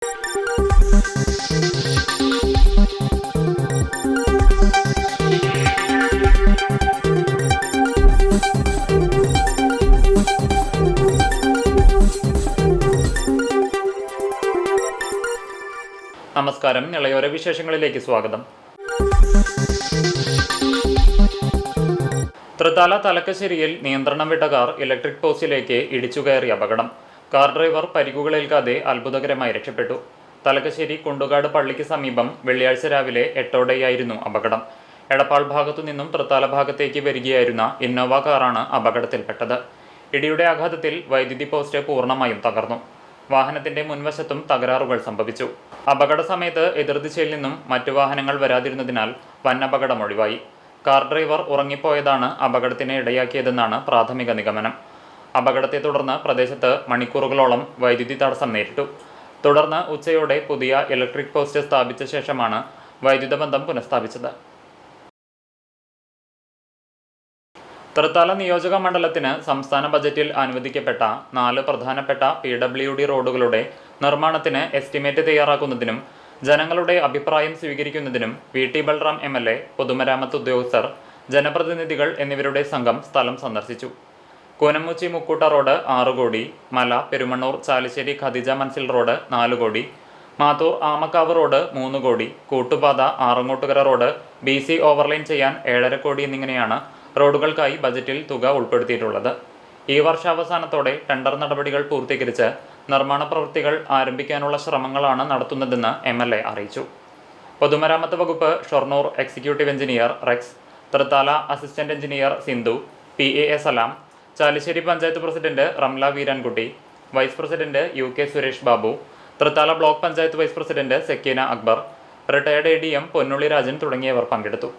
നമസ്കാരം. ഇളയോര വിശേഷങ്ങളിലേക്ക് സ്വാഗതം. തൃത്താല തലക്കശ്ശേരിയിൽ നിയന്ത്രണം വിട്ട കാർ ഇലക്ട്രിക് പോസ്റ്റിലേക്ക് ഇടിച്ചുകയറിയ അപകടം. കാർ ഡ്രൈവർ പരിക്കുകളേൽക്കാതെ അത്ഭുതകരമായി രക്ഷപ്പെട്ടു. തലക്കശ്ശേരി കുണ്ടുകാട് പള്ളിക്ക് സമീപം വെള്ളിയാഴ്ച രാവിലെ 8:00 അപകടം. എടപ്പാൾ ഭാഗത്തു നിന്നും തൃത്താല ഭാഗത്തേക്ക് വരികയായിരുന്ന ഇന്നോവ കാറാണ് അപകടത്തിൽപ്പെട്ടത്. ഇടിയുടെ ആഘാതത്തിൽ വൈദ്യുതി പോസ്റ്റ് പൂർണ്ണമായും തകർന്നു. വാഹനത്തിന്റെ മുൻവശത്തും തകരാറുകൾ സംഭവിച്ചു. അപകട സമയത്ത് എതിർദിശയിൽ നിന്നും മറ്റു വാഹനങ്ങൾ വരാതിരുന്നതിനാൽ വൻ അപകടം ഒഴിവായി. കാർ ഡ്രൈവർ ഉറങ്ങിപ്പോയതാണ് അപകടത്തിന് ഇടയാക്കിയതെന്നാണ് പ്രാഥമിക നിഗമനം. അപകടത്തെ തുടർന്ന് പ്രദേശത്ത് മണിക്കൂറുകളോളം വൈദ്യുതി തടസ്സം നേരിട്ടു. തുടർന്ന് ഉച്ചയോടെ പുതിയ ഇലക്ട്രിക് പോസ്റ്റ് സ്ഥാപിച്ച ശേഷമാണ് വൈദ്യുത ബന്ധം പുനഃസ്ഥാപിച്ചത്. തൃത്താല നിയോജക മണ്ഡലത്തിന് സംസ്ഥാന ബജറ്റിൽ അനുവദിക്കപ്പെട്ട 4 പ്രധാനപ്പെട്ട PWD റോഡുകളുടെ നിർമ്മാണത്തിന് എസ്റ്റിമേറ്റ് തയ്യാറാക്കുന്നതിനും ജനങ്ങളുടെ അഭിപ്രായം സ്വീകരിക്കുന്നതിനും VT ബൽറാം MLA, പൊതുമരാമത്ത് ഉദ്യോഗസ്ഥർ, ജനപ്രതിനിധികൾ എന്നിവരുടെ സംഘം സ്ഥലം സന്ദർശിച്ചു. കൂനമുച്ചി മുക്കൂട്ട റോഡ് 6 കോടി, മല പെരുമണ്ണൂർ ചാലിശ്ശേരി ഖദീജ മൻസിൽ റോഡ് 4 കോടി, മാത്തൂർ ആമക്കാവ് റോഡ് 3 കോടി, കൂട്ടുപാത ആറങ്ങോട്ടുകര റോഡ് BC ഓവർലൈൻ ചെയ്യാൻ 7.5 കോടി എന്നിങ്ങനെയാണ് റോഡുകൾക്കായി ബജറ്റിൽ തുക ഉൾപ്പെടുത്തിയിട്ടുള്ളത്. ഈ വർഷാവസാനത്തോടെ ടെൻഡർ നടപടികൾ പൂർത്തീകരിച്ച് നിർമ്മാണ പ്രവൃത്തികൾ ആരംഭിക്കാനുള്ള ശ്രമങ്ങളാണ് നടത്തുന്നതെന്ന് MLA അറിയിച്ചു. പൊതുമരാമത്ത് വകുപ്പ് Shoranur executive engineer Rex, Thrithala assistant engineer Sindhu, PAA Salam, Chalissery panchayat president Ramla Veerankutty, vice president UK Suresh Babu, Thrithala block panchayat vice president Sakeena Akbar, retired ADM Ponnulli Rajan തുടങ്ങിയവർ പങ്കെടുത്തു.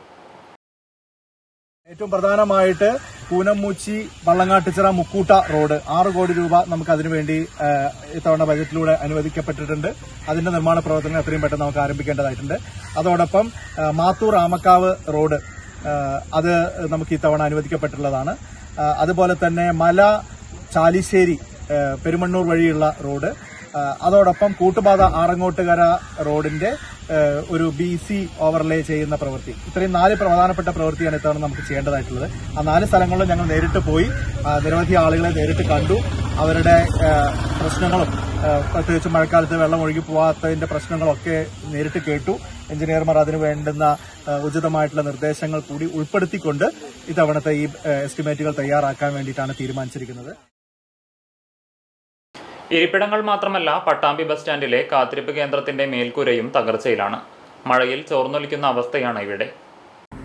ഏറ്റവും പ്രധാനമായിട്ട് കൂനമുച്ചി വള്ളങ്ങാട്ടിച്ചിറ മുക്കൂട്ട റോഡ് 6 കോടി രൂപ നമുക്ക് അതിനുവേണ്ടി ഇത്തവണ ബജറ്റിലൂടെ അനുവദിക്കപ്പെട്ടിട്ടുണ്ട്. അതിന്റെ നിർമ്മാണ പ്രവർത്തനങ്ങൾ എത്രയും പെട്ടെന്ന് നമുക്ക് ആരംഭിക്കേണ്ടതായിട്ടുണ്ട്. അതോടൊപ്പം മാത്തൂർ ആമക്കാവ് റോഡ് അത് നമുക്ക് ഇത്തവണ അനുവദിക്കപ്പെട്ടിട്ടുള്ളതാണ്. അതുപോലെ തന്നെ മല ചാലിശ്ശേരി പെരുമണ്ണൂർ വഴിയുള്ള റോഡ്, അതോടൊപ്പം കൂട്ടുപാത ആറങ്ങോട്ടുകര റോഡിന്റെ ഒരു BC ഓവർലേ ചെയ്യുന്ന പ്രവൃത്തി, ഇത്രയും 4 പ്രധാനപ്പെട്ട പ്രവൃത്തിയാണ് ഇത്തവണ നമുക്ക് ചെയ്യേണ്ടതായിട്ടുള്ളത്. ആ 4 സ്ഥലങ്ങളിലും ഞങ്ങൾ നേരിട്ട് പോയി നിരവധി ആളുകളെ നേരിട്ട് കണ്ടു. അവരുടെ പ്രശ്നങ്ങളും പ്രത്യേകിച്ച് മഴക്കാലത്ത് വെള്ളം ഒഴുകി പോകാത്തതിന്റെ പ്രശ്നങ്ങളൊക്കെ നേരിട്ട് കേട്ടു. എഞ്ചിനീയർമാർ അതിനു വേണ്ടുന്ന ഉചിതമായിട്ടുള്ള നിർദ്ദേശങ്ങൾ കൂടി ഉൾപ്പെടുത്തിക്കൊണ്ട് ഇത്തവണത്തെ ഈ എസ്റ്റിമേറ്റുകൾ തയ്യാറാക്കാൻ വേണ്ടിയിട്ടാണ് തീരുമാനിച്ചിരിക്കുന്നത്. ഇരിപ്പിടങ്ങൾ മാത്രമല്ല, പട്ടാമ്പി ബസ് സ്റ്റാൻഡിലെ കാത്തിരിപ്പ് കേന്ദ്രത്തിന്റെ മേൽക്കൂരയും തകർച്ചയിലാണ്. മഴയിൽ ചോർന്നൊലിക്കുന്ന അവസ്ഥയാണ് ഇവിടെ.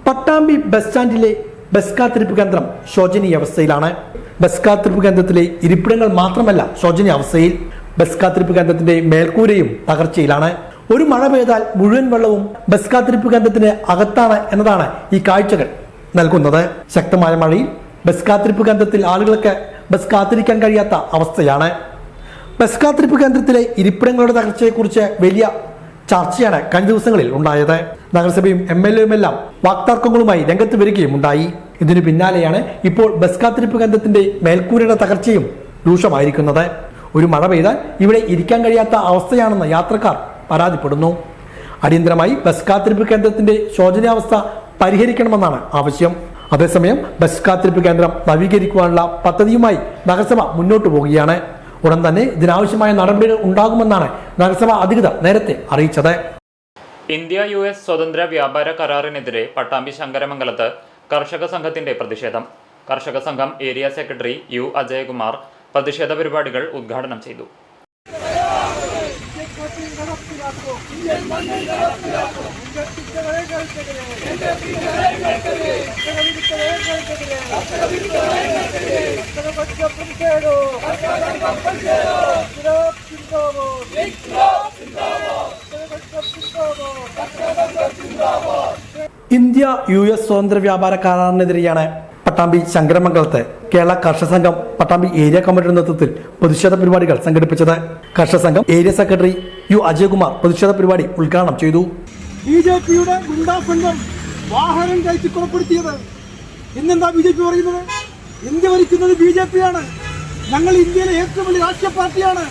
പട്ടാമ്പി ബസ് സ്റ്റാൻഡിലെ ബസ് കാത്തിരിപ്പ് കേന്ദ്രം ശോചനീയ അവസ്ഥയിലാണ്. ബസ് കാത്തിരിപ്പ് കേന്ദ്രത്തിലെ ഇരിപ്പിടങ്ങൾ മാത്രമല്ല ശോചനീയ അവസ്ഥയിൽ, ബസ് കാത്തിരിപ്പ് കേന്ദ്രത്തിന്റെ മേൽക്കൂരയും തകർച്ചയിലാണ്. ഒരു മഴ പെയ്താൽ മുഴുവൻ വെള്ളവും ബസ് കാത്തിരിപ്പ് കേന്ദ്രത്തിന് അകത്താണ് എന്നതാണ് ഈ കാഴ്ചകൾ നൽകുന്നത്. ശക്തമായ മഴയിൽ ബസ് കാത്തിരിപ്പ് കേന്ദ്രത്തിൽ ആളുകൾക്ക് ബസ് കാത്തിരിക്കാൻ കഴിയാത്ത അവസ്ഥയാണ്. ബസ് കാത്തിരിപ്പ് കേന്ദ്രത്തിലെ ഇരിപ്പിടങ്ങളുടെ തകർച്ചയെക്കുറിച്ച് വലിയ ചർച്ചയാണ് കഴിഞ്ഞ ദിവസങ്ങളിൽ ഉണ്ടായത്. നഗരസഭയും MLAയും എല്ലാം വാക്തർക്കങ്ങളുമായി രംഗത്ത് വരികയും ഉണ്ടായി. ഇതിനു പിന്നാലെയാണ് ഇപ്പോൾ ബസ് കാത്തിരിപ്പ് കേന്ദ്രത്തിന്റെ മേൽക്കൂരയുടെ തകർച്ചയും രൂക്ഷമായിരിക്കുന്നത്. ഒരു മഴ പെയ്താൽ ഇവിടെ ഇരിക്കാൻ കഴിയാത്ത അവസ്ഥയാണെന്ന് യാത്രക്കാർ പരാതിപ്പെടുന്നു. അടിയന്തരമായി ബസ് കാത്തിരിപ്പ് കേന്ദ്രത്തിന്റെ ശോചനീയാവസ്ഥ പരിഹരിക്കണമെന്നാണ് ആവശ്യം. അതേസമയം ബസ് കാത്തിരിപ്പ് കേന്ദ്രം നവീകരിക്കുവാനുള്ള പദ്ധതിയുമായി നഗരസഭ മുന്നോട്ടു പോവുകയാണ്. ഉടൻ തന്നെ ഇതിനാവശ്യമായ നടപടികൾ ഉണ്ടാകുമെന്നാണ് നഗരസഭാ അധികൃതർ നേരത്തെ അറിയിച്ചത്. ഇന്ത്യ-US സ്വതന്ത്ര വ്യാപാര കരാറിനെതിരെ പട്ടാമ്പി ശങ്കരമംഗലത്ത് കർഷക സംഘത്തിന്റെ പ്രതിഷേധം. കർഷക സംഘം ഏരിയ സെക്രട്ടറി U അജയകുമാർ പ്രതിഷേധ പരിപാടികൾ ഉദ്ഘാടനം ചെയ്തു. ഇന്ത്യ-US സ്വതന്ത്ര വ്യാപാര കരാറിനെതിരെയാണ് പട്ടാമ്പി ശങ്കരമംഗലത്ത് കേരള കർഷക സംഘം പട്ടാമ്പി ഏരിയ കമ്മിറ്റിയുടെ നേതൃത്വത്തിൽ പ്രതിഷേധ പരിപാടികൾ സംഘടിപ്പിച്ചത്. കർഷക സംഘം ഏരിയ സെക്രട്ടറി U അജയകുമാർ പ്രതിഷേധ പരിപാടി ഉദ്ഘാടനം ചെയ്തു. BJPയുടെ ഗുണ്ടാ സംഘം വാഹനം കയറ്റി കൊലപ്പെടുത്തിയത് ഇന്നെന്താ BJP പറയുന്നത്? ഇന്ത്യ ഭരിക്കുന്നത് BJP ആണ്. ഞങ്ങൾ ഇന്ത്യയിലെ ഏറ്റവും വലിയ രാഷ്ട്രീയ പാർട്ടിയാണ്.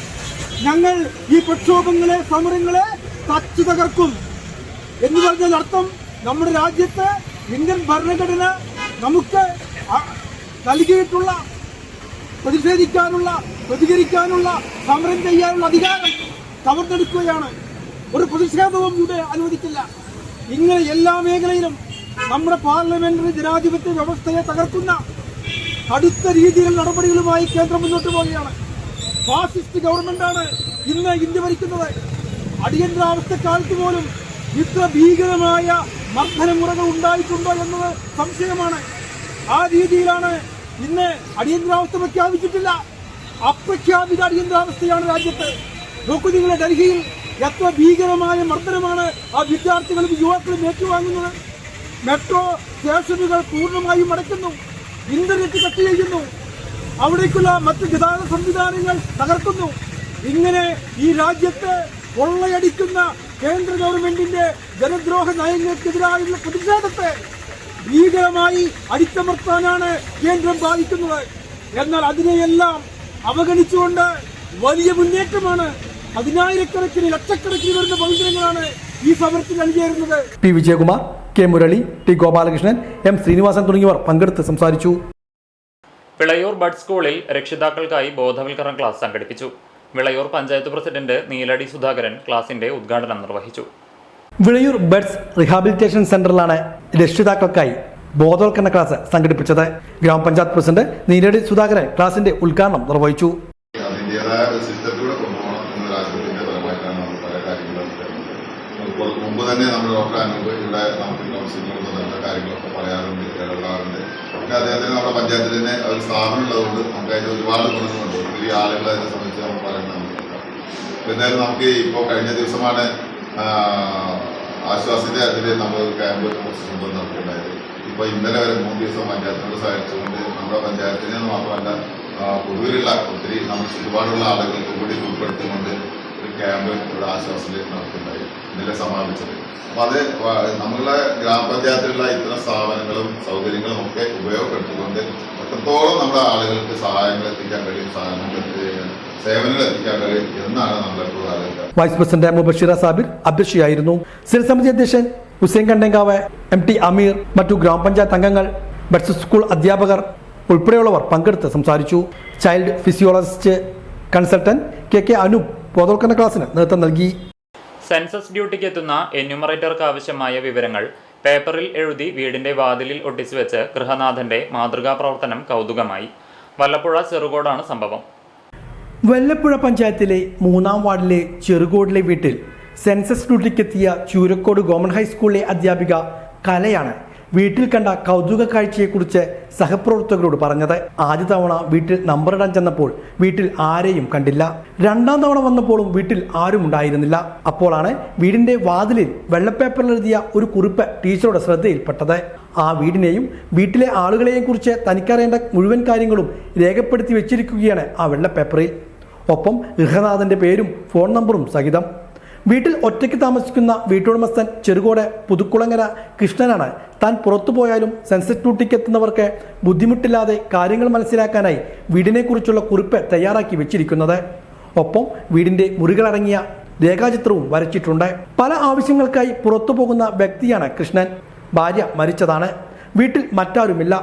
ഞങ്ങൾ ഈ പ്രക്ഷോഭങ്ങളെ, സമരങ്ങളെ തച്ചു തകർക്കും എന്ന് പറഞ്ഞാൽ അർത്ഥം നമ്മുടെ രാജ്യത്ത് ഇന്ത്യൻ ഭരണഘടന നമുക്ക് നൽകിയിട്ടുള്ള പ്രതിഷേധിക്കാനുള്ള, പ്രതികരിക്കാനുള്ള, സമരം ചെയ്യാനുള്ള അധികാരം കവർന്നെടുക്കുകയാണ്. ഒരു പ്രതിഷേധവും ഇവിടെ അനുവദിക്കില്ല. ഇങ്ങനെ എല്ലാ മേഖലയിലും നമ്മുടെ പാർലമെന്ററി ജനാധിപത്യ വ്യവസ്ഥയെ തകർക്കുന്ന കടുത്ത രീതിയിലുള്ള നടപടികളുമായി കേന്ദ്രം മുന്നോട്ട് പോവുകയാണ്. ഫാസിസ്റ്റ് ഗവൺമെന്റാണ് ഇന്ന് ഇന്ത്യ ഭരിക്കുന്നത്. അടിയന്തരാവസ്ഥക്കാലത്ത് പോലും ഇത്ര ഭീകരമായ മർദ്ദനമുറകൾ ഉണ്ടായിട്ടുണ്ടോ എന്നത് സംശയമാണ്. ആ രീതിയിലാണ് ഇന്ന് അടിയന്തരാവസ്ഥ പ്രഖ്യാപിച്ചിട്ടില്ല. അപ്രഖ്യാപിത അടിയന്തരാവസ്ഥയാണ് രാജ്യത്ത്. നോക്കൂ നിങ്ങൾ, ഡൽഹിയിൽ എത്ര ഭീകരമായ മർദ്ദനമാണ് ആ വിദ്യാർത്ഥികളും യുവാക്കളും ഏറ്റുവാങ്ങുന്നത്. മെട്രോ സ്റ്റേഷനുകൾ പൂർണ്ണമായും അടയ്ക്കുന്നു, ഇന്റർനെറ്റ് കട്ട് ചെയ്യുന്നു, അവിടേക്കുള്ള മറ്റ് ഗതാഗത സംവിധാനങ്ങൾ തകർക്കുന്നു. ഇങ്ങനെ ഈ രാജ്യത്ത് കൊള്ളയടിക്കുന്ന കേന്ദ്ര ഗവൺമെന്റിന്റെ ജനദ്രോഹ നയങ്ങൾക്കെതിരായുള്ള പ്രതിഷേധത്തെ ഭീകരമായി അടിച്ചമർത്താനാണ് കേന്ദ്രം ഭാവിക്കുന്നത്. എന്നാൽ അതിനെയെല്ലാം അവഗണിച്ചുകൊണ്ട് വലിയ മുന്നേറ്റമാണ്. 10,000-കണക്കിന്, ലക്ഷക്കണക്കിന് വരുന്ന ബഹുജനങ്ങളാണ് ഈ സമരത്തിൽ അണിചേരുന്നത്. P Vijayakumar, K Murali, T Gopalakrishnan, M Srinivasan തുടങ്ങിയവർ പങ്കെടുത്ത് സംസാരിച്ചു. വിളയൂർ ബഡ് സ്കൂളിൽ രക്ഷിതാക്കൾക്കായി ബോധവൽക്കരണ ക്ലാസ് സംഘടിപ്പിച്ചു. വിളയൂർ പഞ്ചായത്ത് പ്രസിഡന്റ് നീലടി സുധാകരൻ ക്ലാസിന്റെ ഉദ്ഘാടനം നിർവഹിച്ചു. വിളയൂർ ബഡ്സ് റീഹാബിലിറ്റേഷൻ സെന്ററിലാണ് രക്ഷിതാക്കൾക്കായി ബോധവൽക്കരണ ക്ലാസ് സംഘടിപ്പിച്ചത്. ഗ്രാമപഞ്ചായത്ത് പ്രസിഡന്റ് നീലടി സുധാകരൻ ക്ലാസിന്റെ ഉദ്ഘാടനം നിർവഹിച്ചു. മുമ്പ് തന്നെ നമ്മൾ ഡോക്ടർ അനൂപ് ഇവിടെ നമുക്ക് കൗൺസിലിംഗ് ബന്ധപ്പെട്ട കാര്യങ്ങളൊക്കെ പറയാറുണ്ട്, ഇടപെടാറുണ്ട്. പിന്നെ അദ്ദേഹത്തിന് നമ്മുടെ പഞ്ചായത്തിൽ തന്നെ ഒരു സ്ഥാപനം ഉള്ളതുകൊണ്ട് നമുക്ക് അതിന് ഒരുപാട് ഗുണങ്ങളുണ്ട്. ഒത്തിരി ആളുകളെ അതിനെ സംബന്ധിച്ച് നമ്മൾ പറയുന്നത് നമുക്ക് എന്തായാലും നമുക്ക് ഇപ്പോൾ കഴിഞ്ഞ ദിവസമാണ് ആശ്വാസിന്റെ അതിൽ നമ്മൾ ക്യാമ്പ് കുറച്ച് മുമ്പ് നടത്തിയിട്ടുണ്ടായത്. ഇപ്പോൾ ഇന്നലെ വരെ 3 ദിവസം പഞ്ചായത്തിനോട് സഹായിച്ചുകൊണ്ട് നമ്മുടെ പഞ്ചായത്തിന് മാത്രമല്ല പൊതുവിലുള്ള ഒത്തിരി നമ്മൾ ചുറ്റുപാടുള്ള ആളുകൾക്ക് കൂടി ഉൾപ്പെടുത്തിക്കൊണ്ട് ഒരു ക്യാമ്പ് ഇവിടെ ആശ്വാസത്തിൽ നടത്തിയിട്ടുണ്ടായി, ഇന്നലെ സമാപിച്ചത്. അപ്പം അത് നമ്മളുടെ ഗ്രാമപഞ്ചായത്തിലുള്ള ഇത്തരം സ്ഥാപനങ്ങളും സൗകര്യങ്ങളും ഒക്കെ ഉപയോഗപ്പെടുത്തിക്കൊണ്ട് എത്രത്തോളം നമ്മുടെ ആളുകൾക്ക് സഹായങ്ങൾ എത്തിക്കാൻ കഴിയും, സേവനങ്ങൾ എത്തിക്കാൻ കഴിയും എന്നാണ് നമ്മളെപ്പോഴും ആലോചിക്കുക. വൈസ് പ്രസിഡന്റ് മുബഷിറ സാബിർ അധ്യക്ഷയായിരുന്നു. സ്ഥിരസമിതി അധ്യക്ഷൻ ഹുസൈൻ കണ്ടേങ്കാവ്, MT അമീർ, മറ്റു ഗ്രാമപഞ്ചായത്ത് അംഗങ്ങൾ, ബഡ്സ് സ്കൂൾ അധ്യാപകർ ഉൾപ്പെടെയുള്ളവർ പങ്കെടുത്ത് സംസാരിച്ചു. Child physiologist consultant KK Anoop ബോധവൽക്കരണ ക്ലാസിന് നേതൃത്വം നൽകി. സെൻസസ് ഡ്യൂട്ടിക്ക് എത്തുന്ന എന്യൂമറേറ്റർക്ക് ആവശ്യമായ വിവരങ്ങൾ പേപ്പറിൽ എഴുതി വീടിന്റെ വാതിലിൽ ഒട്ടിച്ചു വെച്ച് ഗൃഹനാഥന്റെ മാതൃകാ പ്രവർത്തനം കൗതുകമായി. വല്ലപ്പുഴ ചെറുകോടാണ് സംഭവം. വല്ലപ്പുഴ പഞ്ചായത്തിലെ 3-ാം വാർഡിലെ ചെറുകോടിലെ വീട്ടിൽ സെൻസസ് ഡ്യൂട്ടിക്കെത്തിയ ചൂരക്കോട് ഗവൺമെന്റ് ഹൈസ്കൂളിലെ അധ്യാപിക കലയാണ് വീട്ടിൽ കണ്ട കൗതുക കാഴ്ചയെക്കുറിച്ച് സഹപ്രവർത്തകരോട് പറഞ്ഞത്. ആദ്യ തവണ വീട്ടിൽ നമ്പറിടാൻ ചെന്നപ്പോൾ വീട്ടിൽ ആരെയും കണ്ടില്ല. 2ാം തവണ വന്നപ്പോഴും വീട്ടിൽ ആരും ഉണ്ടായിരുന്നില്ല. അപ്പോഴാണ് വീടിന്റെ വാതിലിൽ വെള്ളപ്പേപ്പറിൽ എഴുതിയ ഒരു കുറിപ്പ് ടീച്ചറുടെ ശ്രദ്ധയിൽപ്പെട്ടത്. ആ വീടിനെയും വീട്ടിലെ ആളുകളെയും കുറിച്ച് തനിക്കറിയേണ്ട മുഴുവൻ കാര്യങ്ങളും രേഖപ്പെടുത്തി വെച്ചിരിക്കുകയാണ് ആ വെള്ളപ്പേപ്പറിൽ. ഒപ്പം ഗൃഹനാഥന്റെ പേരും ഫോൺ നമ്പറും സഹിതം. വീട്ടിൽ ഒറ്റയ്ക്ക് താമസിക്കുന്ന വീട്ടുടമസ്ഥൻ ചെറുകോട് പുതുക്കുളങ്ങര കൃഷ്ണനാണ് താൻ പുറത്തുപോയാലും സെൻസസ് ഡ്യൂട്ടിക്ക് എത്തുന്നവർക്ക് ബുദ്ധിമുട്ടില്ലാതെ കാര്യങ്ങൾ മനസ്സിലാക്കാനായി വീടിനെക്കുറിച്ചുള്ള കുറിപ്പ് തയ്യാറാക്കി വെച്ചിരിക്കുന്നത്. ഒപ്പം വീടിന്റെ മുറികളടങ്ങിയ രേഖാചിത്രവും വരച്ചിട്ടുണ്ട്. പല ആവശ്യങ്ങൾക്കായി പുറത്തു പോകുന്ന വ്യക്തിയാണ് കൃഷ്ണൻ. ഭാര്യ മരിച്ചതാണ്. വീട്ടിൽ മറ്റാരുമില്ല.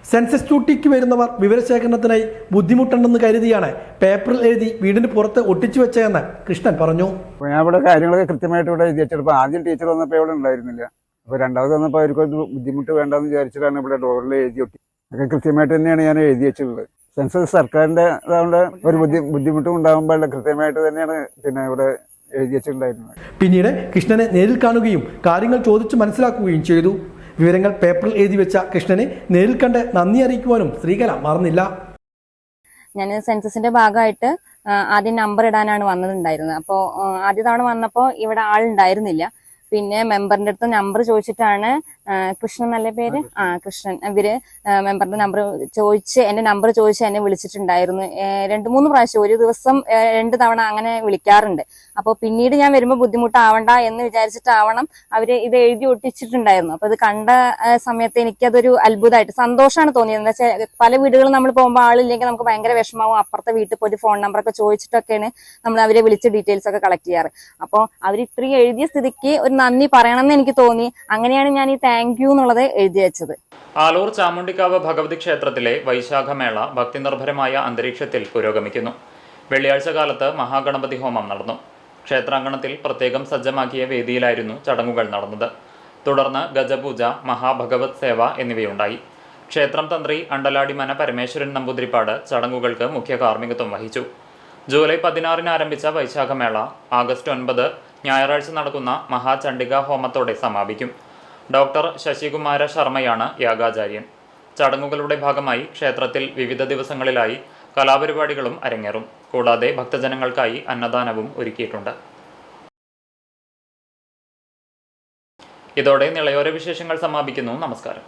സെൻസസ് ഡ്യൂട്ടിക്ക് വരുന്നവർ വിവരശേഖരണത്തിനായി ബുദ്ധിമുട്ടുണ്ടെന്ന് കരുതിയാണ് പേപ്പറിൽ എഴുതി വീടിന് പുറത്ത് ഒട്ടിച്ചു വെച്ചതെന്ന് കൃഷ്ണൻ പറഞ്ഞു. ഞാൻ ഇവിടെ കാര്യങ്ങളൊക്കെ കൃത്യമായിട്ട് ഇവിടെ എഴുതി വെച്ചപ്പോൾ ആദ്യം ടീച്ചർ വന്നപ്പോൾ ഇവിടെ ഉണ്ടായിരുന്നില്ല. അപ്പോൾ രണ്ടാമത് വന്നപ്പോൾ അവർക്കൊരു ബുദ്ധിമുട്ട് വേണ്ടെന്ന് വിചാരിച്ചിട്ടാണ് ഇവിടെ ഡോറിൽ എഴുതി ഒട്ടി. ഒക്കെ കൃത്യമായിട്ട് തന്നെയാണ് ഞാൻ എഴുതി വെച്ചിട്ടുള്ളത്. സെൻസസ് സർക്കാരിൻ്റെ അതുകൊണ്ട് ഒരു ബുദ്ധിമുട്ടും ഉണ്ടാകുമ്പോൾ കൃത്യമായിട്ട് തന്നെയാണ് പിന്നെ ഇവിടെ എഴുതി വെച്ചിട്ടുണ്ടായിരുന്നത്. പിന്നീട് കൃഷ്ണനെ നേരിൽ കാണുകയും കാര്യങ്ങൾ ചോദിച്ച് മനസ്സിലാക്കുകയും ചെയ്തു. വിവരങ്ങൾ പേപ്പറിൽ എഴുതി വെച്ച കൃഷ്ണനെ നേരിൽ കണ്ട് നന്ദി അറിയിക്കുവാനും ശ്രീകല മറന്നില്ല. ഞാൻ സെൻസസിന്റെ ഭാഗമായിട്ട് ആദ്യം നമ്പർ ഇടാനാണ് വന്നിട്ടുണ്ടായിരുന്നത്. അപ്പോൾ ആദ്യ തവണ വന്നപ്പോൾ ഇവിടെ ആളുണ്ടായിരുന്നില്ല. പിന്നെ മെമ്പറിന്റെ അടുത്ത് നമ്പർ ചോദിച്ചിട്ടാണ് കൃഷ്ണൻ നല്ല പേര് കൃഷ്ണൻ ഇവര് മെമ്പറിന്റെ നമ്പർ ചോദിച്ച് എന്റെ നമ്പർ ചോദിച്ച് എന്നെ വിളിച്ചിട്ടുണ്ടായിരുന്നു 2-3 പ്രാവശ്യം, ഒരു ദിവസം 2 തവണ അങ്ങനെ വിളിക്കാറുണ്ട്. അപ്പോൾ പിന്നീട് ഞാൻ വരുമ്പോൾ ബുദ്ധിമുട്ടാവണ്ട എന്ന് വിചാരിച്ചിട്ടാവണം അവര് ഇത് എഴുതി ഒട്ടിച്ചിട്ടുണ്ടായിരുന്നു. അപ്പൊ ഇത് കണ്ട സമയത്ത് എനിക്കതൊരു അത്ഭുതമായിട്ട് സന്തോഷമാണ് തോന്നിയത്. എന്താ വെച്ചാൽ പല വീടുകളും നമ്മൾ പോകുമ്പോൾ ആളില്ലെങ്കിൽ നമുക്ക് ഭയങ്കര വിഷമാവും. അപ്പുറത്തെ വീട്ടിൽ പോയി ഫോൺ നമ്പറൊക്കെ ചോദിച്ചിട്ടൊക്കെയാണ് നമ്മൾ അവരെ വിളിച്ച് ഡീറ്റെയിൽസ് ഒക്കെ കളക്ട് ചെയ്യാറ്. അപ്പോൾ അവർ ഇത്രയും എഴുതിയ സ്ഥിതിക്ക് ഒരു നന്ദി പറയണമെന്ന് എനിക്ക് തോന്നി. അങ്ങനെയാണ് ഞാൻ ഈ താങ്ക് യു എന്നുള്ളത് എഴുതി വെച്ചത്. ആലൂർ ചാമുണ്ടിക്കാവ് ഭഗവതി ക്ഷേത്രത്തിലെ വൈശാഖമേള ഭക്തിനിർഭരമായ അന്തരീക്ഷത്തിൽ പുരോഗമിക്കുന്നു. വെള്ളിയാഴ്ച കാലത്ത് മഹാഗണപതി ഹോമം നടന്നു. ക്ഷേത്രാങ്കണത്തിൽ പ്രത്യേകം സജ്ജമാക്കിയ വേദിയിലായിരുന്നു ചടങ്ങുകൾ നടന്നത്. തുടർന്ന് ഗജപൂജ, മഹാഭഗവത് സേവ എന്നിവയുണ്ടായി. ക്ഷേത്രം തന്ത്രി അണ്ടലാടിമന പരമേശ്വരൻ നമ്പൂതിരിപ്പാട് ചടങ്ങുകൾക്ക് മുഖ്യ കാർമ്മികത്വം വഹിച്ചു. ജൂലൈ 16 ആരംഭിച്ച വൈശാഖമേള ആഗസ്റ്റ് 9 ഞായറാഴ്ച നടക്കുന്ന മഹാചണ്ഡിക ഹോമത്തോടെ സമാപിക്കും. ഡോക്ടർ ശശികുമാര ശർമ്മയാണ് യാഗാചാര്യൻ. ചടങ്ങുകളുടെ ഭാഗമായി ക്ഷേത്രത്തിൽ വിവിധ ദിവസങ്ങളിലായി കലാപരിപാടികളും അരങ്ങേറും. കൂടാതെ ഭക്തജനങ്ങൾക്കായി അന്നദാനവും ഒരുക്കിയിട്ടുണ്ട്. ഇതോടെ നിളയോര വിശേഷങ്ങൾ സമാപിക്കുന്നു. നമസ്കാരം.